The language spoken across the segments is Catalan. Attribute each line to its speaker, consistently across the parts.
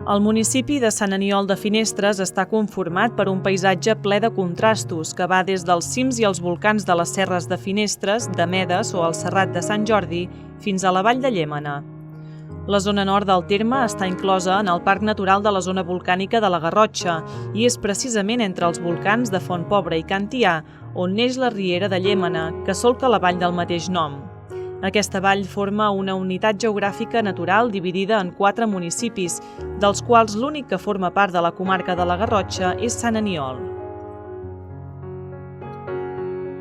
Speaker 1: El municipi de Sant Aniol de Finestres està conformat per un paisatge ple de contrastos que va des dels cims i els volcans de les serres de Finestres, de Medes o el Serrat de Sant Jordi fins a la vall de Llémena. La zona nord del terme està inclosa en el Parc Natural de la Zona Volcànica de la Garrotxa i és precisament entre els volcans de Fontpobra i Can Tià on neix la riera de Llémena, que solca la vall del mateix nom. Aquesta vall forma una unitat geogràfica natural dividida en 4 municipis, dels quals l'únic que forma part de la comarca de la Garrotxa és Sant Aniol.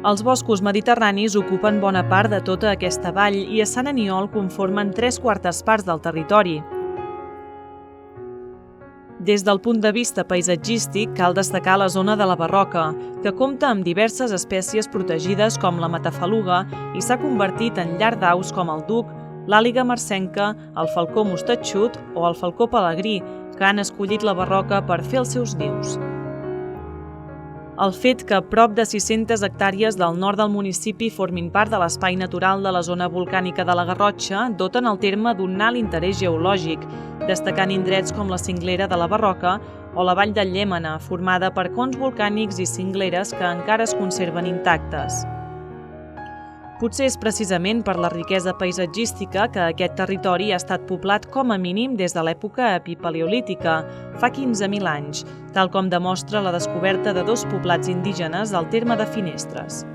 Speaker 1: Els boscos mediterranis ocupen bona part de tota aquesta vall i a Sant Aniol conformen 3/4 parts del territori. Des del punt de vista paisatgístic, cal destacar la zona de la Barroca, que compta amb diverses espècies protegides com la matafaluga i s'ha convertit en llar d'aus com el duc, l'àliga marcenca, el falcó mostatxut o el falcó pelegrí, que han escollit la Barroca per fer els seus nius. El fet que prop de 600 hectàrees del nord del municipi formin part de l'espai natural de la zona volcànica de la Garrotxa doten el terme d'un alt interès geològic, destacant indrets com la cinglera de la Barroca o la vall de Llémena, formada per cons volcànics i cingleres que encara es conserven intactes. Potser és precisament per la riquesa paisatgística que aquest territori ha estat poblat com a mínim des de l'època epipaleolítica, fa 15.000 anys, tal com demostra la descoberta de 2 poblats indígenes al terme de Finestres.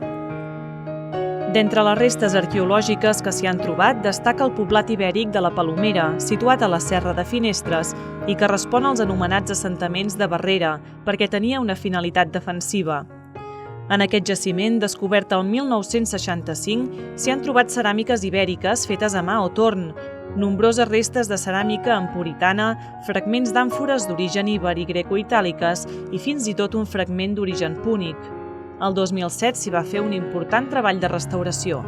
Speaker 1: D'entre les restes arqueològiques que s'hi han trobat, destaca el poblat ibèric de la Palomera, situat a la Serra de Finestres i que respon als anomenats assentaments de Barrera, perquè tenia una finalitat defensiva. En aquest jaciment, descobert el 1965, s'hi han trobat ceràmiques ibèriques fetes a mà o torn, nombroses restes de ceràmica empuritana, fragments d'àmfores d'origen iber i greco-itàliques i fins i tot un fragment d'origen púnic. El 2007 s'hi va fer un important treball de restauració.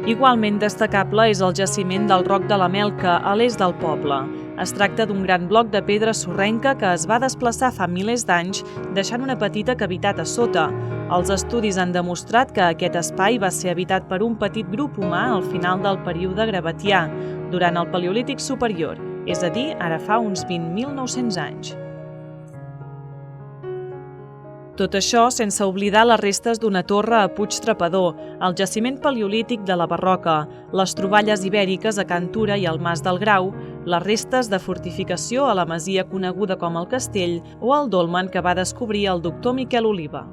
Speaker 1: Igualment destacable és el jaciment del Roc de la Melca, a l'est del poble. Es tracta d'un gran bloc de pedra sorrenca que es va desplaçar fa milers d'anys, deixant una petita cavitat a sota. Els estudis han demostrat que aquest espai va ser habitat per un petit grup humà al final del període gravatià, durant el Paleolític superior, és a dir, ara fa uns 20.900 anys. Tot això sense oblidar les restes d'una torre a Puig Trepador, el jaciment paleolític de la Barroca, les troballes ibèriques a Can Tura i al Mas del Grau, les restes de fortificació a la masia coneguda com el Castell o el dolmen que va descobrir el doctor Miquel Oliva.